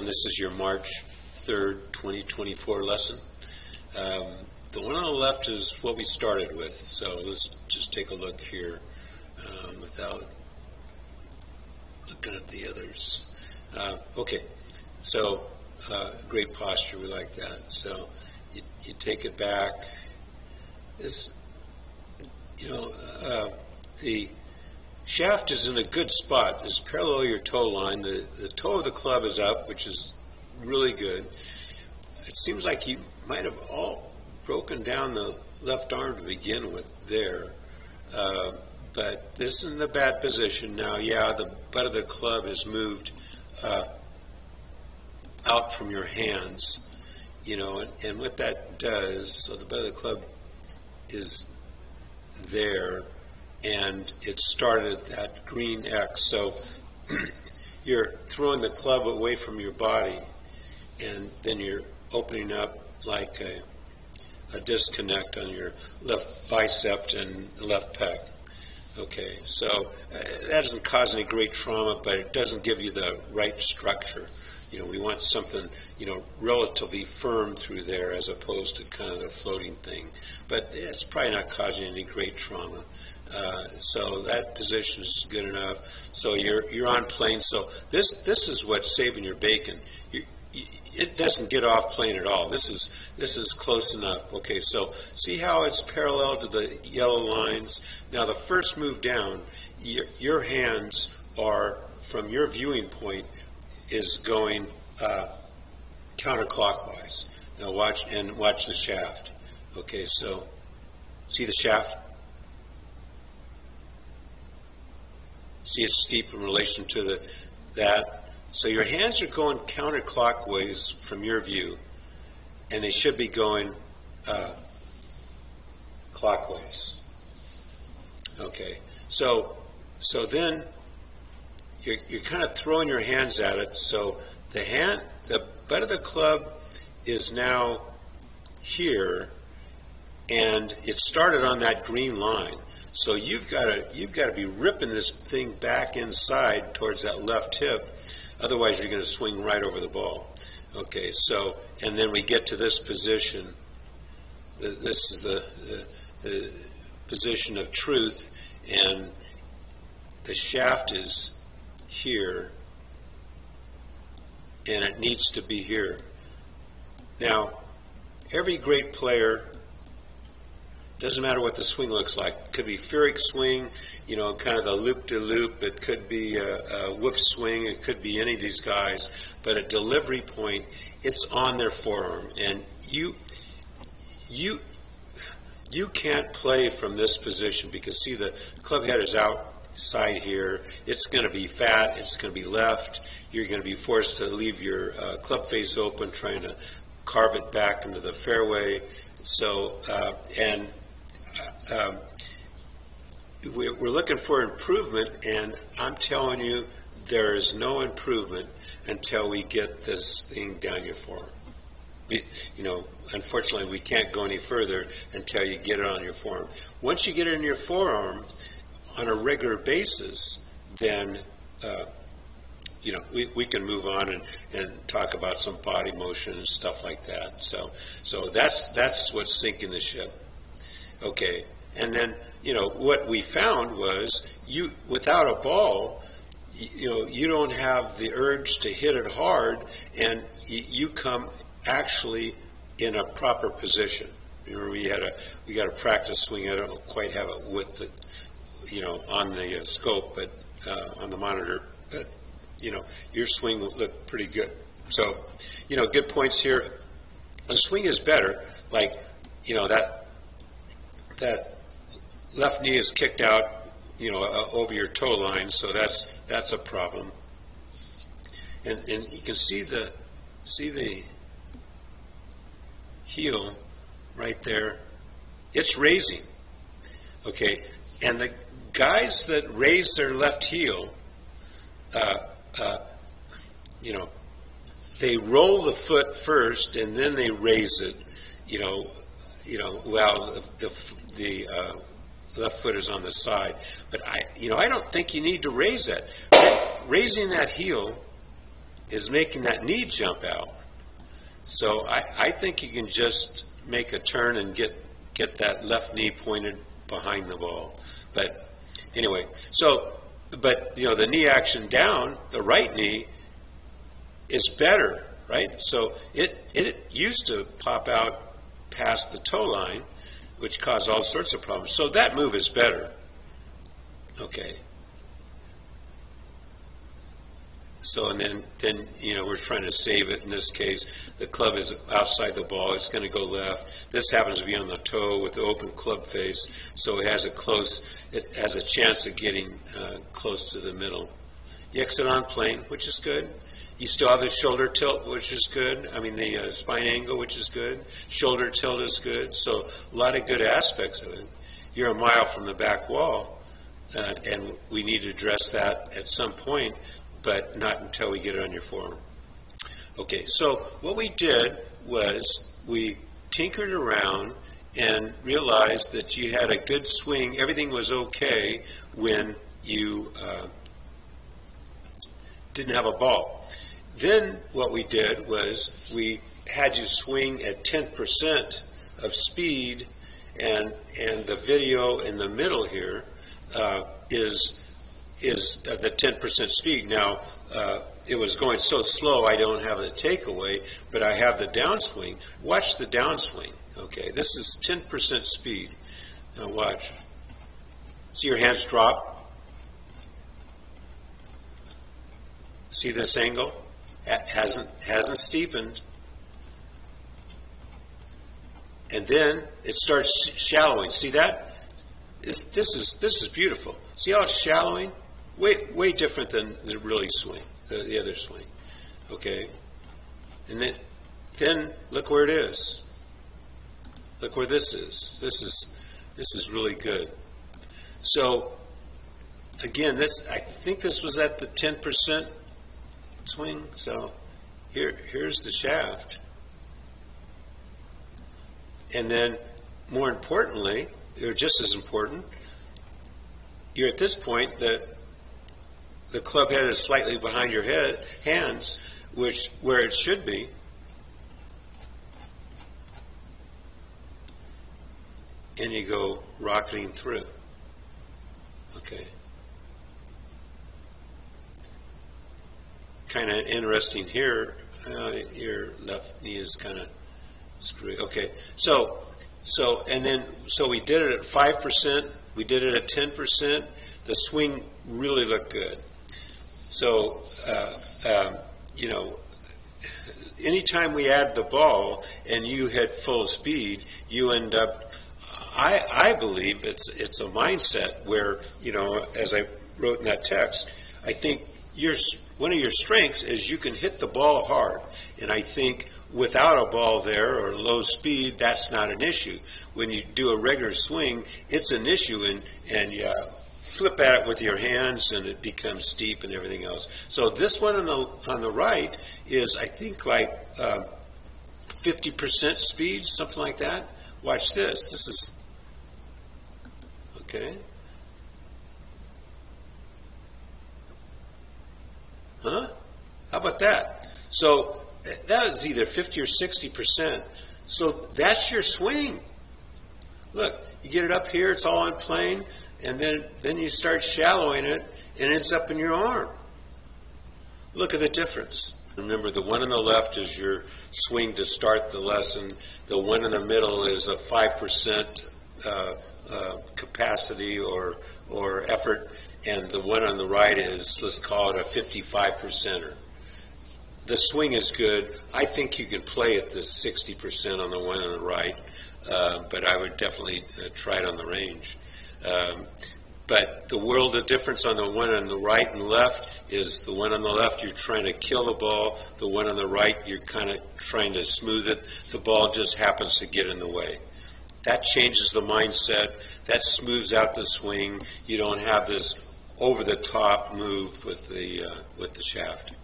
and this is your March 3rd, 2024 lesson. The one on the left is what we started with, so let's just take a look here without looking at the others. Okay, so great posture, we like that. So you take it back. This, the shaft is in a good spot. It's parallel to your toe line. The toe of the club is up, which is really good. It seems like you might have all broken down the left arm to begin with there. But this isn't a bad position. Now, yeah, the butt of the club is moved out from your hands, and what that does, so the butt of the club is there, and it started at that green X. So you're throwing the club away from your body, and then you're opening up like a disconnect on your left bicep and left pec. Okay, so that doesn't cause any great trauma, but it doesn't give you the right structure. We want something, relatively firm through there as opposed to kind of the floating thing. But it's probably not causing any great trauma. So that position is good enough. So you're on plane. So this is what's saving your bacon. It doesn't get off plane at all. This is close enough. Okay, so see how it's parallel to the yellow lines? Now the first move down, your hands are, from your viewing point, is going counterclockwise. Now watch the shaft. Okay, so see the shaft? See it's steep in relation to that. So your hands are going counterclockwise from your view, and they should be going clockwise. Okay, so then you're kind of throwing your hands at it. So the butt of the club is now here, and it started on that green line. So you've got to be ripping this thing back inside towards that left hip. Otherwise, you're going to swing right over the ball. Okay, so, and then we get to this position. This is the position of truth, and the shaft is here, and it needs to be here. Now, every great player, doesn't matter what the swing looks like. It could be Pyrrhic swing, kind of the loop-de-loop. It could be a whoop swing. It could be any of these guys. But at delivery point, it's on their forearm. And you can't play from this position because, see, the club head is outside here. It's going to be fat. It's going to be left. You're going to be forced to leave your club face open, trying to carve it back into the fairway. So, we're looking for improvement, and I'm telling you there is no improvement until we get this thing down your forearm. Unfortunately, we can't go any further until you get it on your forearm. Once you get it in your forearm on a regular basis, then we can move on and talk about some body motion and stuff like that. So that's what's sinking the ship. Okay, and then what we found was without a ball, you don't have the urge to hit it hard, and you come actually in a proper position. Remember, we got to practice swing. I don't quite have it with the on the scope, but on the monitor, but your swing will look pretty good. So good points here. The swing is better, like that left knee is kicked out, over your toe line, so that's a problem. And you can see the heel right there. It's raising. Okay, and the guys that raise their left heel, they roll the foot first and then they raise it. Well, the left foot is on the side, but I don't think you need to raise that. Raising that heel is making that knee jump out. So I think you can just make a turn and get that left knee pointed behind the ball. But anyway, but the knee action down, the right knee is better, right? So it used to pop out past the toe line, which caused all sorts of problems. So that move is better. Okay. So and then we're trying to save it. In this case, the club is outside the ball. It's going to go left. This happens to be on the toe with the open club face, so it has a chance of getting close to the middle. You exit on plane, which is good. You still have the shoulder tilt, which is good. I mean the spine angle, which is good. Shoulder tilt is good. So a lot of good aspects of it. You're a mile from the back wall, and we need to address that at some point, but not until we get it on your forearm. Okay, so what we did was we tinkered around and realized that you had a good swing. Everything was okay when you didn't have a ball. Then what we did was we had you swing at 10% of speed, and the video in the middle here is the 10% speed. Now, it was going so slow I don't have the takeaway, but I have the downswing. Watch the downswing. Okay, this is 10% speed. Now watch. See your hands drop? See this angle? Hasn't steepened. And then it starts shallowing. See that? This is beautiful. See how it's shallowing? Way different than the really swing, the other swing. Okay? And then look where it is. Look where this is. This is really good. So again, I think this was at the 10% swing. So here's the shaft. And then more importantly, or just as important, you're at this point that the club head is slightly behind your hands, where it should be. And you go rocketing through. Okay. Kind of interesting here. Your left knee is kind of screwy. Okay. So we did it at 5%. We did it at 10%. The swing really looked good. So, anytime we add the ball and you hit full speed, you end up, I believe it's a mindset where, as I wrote in that text, I think one of your strengths is you can hit the ball hard. And I think without a ball there or low speed, that's not an issue. When you do a regular swing, it's an issue, and you flip at it with your hands and it becomes steep and everything else. So this one on the right is, I think, like 50% speed, something like that. Watch this. This is okay. Huh? How about that? So that is either 50 or 60%. So that's your swing. Look, you get it up here, it's all on plane, and then you start shallowing it, and it's up in your arm. Look at the difference. Remember, the one on the left is your swing to start the lesson. The one in the middle is a 5% capacity or effort, and the one on the right is, let's call it a 55%er. The swing is good. I think you can play at the 60% on the one on the right, but I would definitely try it on the range. But the world of difference on the one on the right and left is the one on the left, you're trying to kill the ball. The one on the right, you're kind of trying to smooth it. The ball just happens to get in the way. That changes the mindset. That smooths out the swing. You don't have this over-the-top move with the shaft.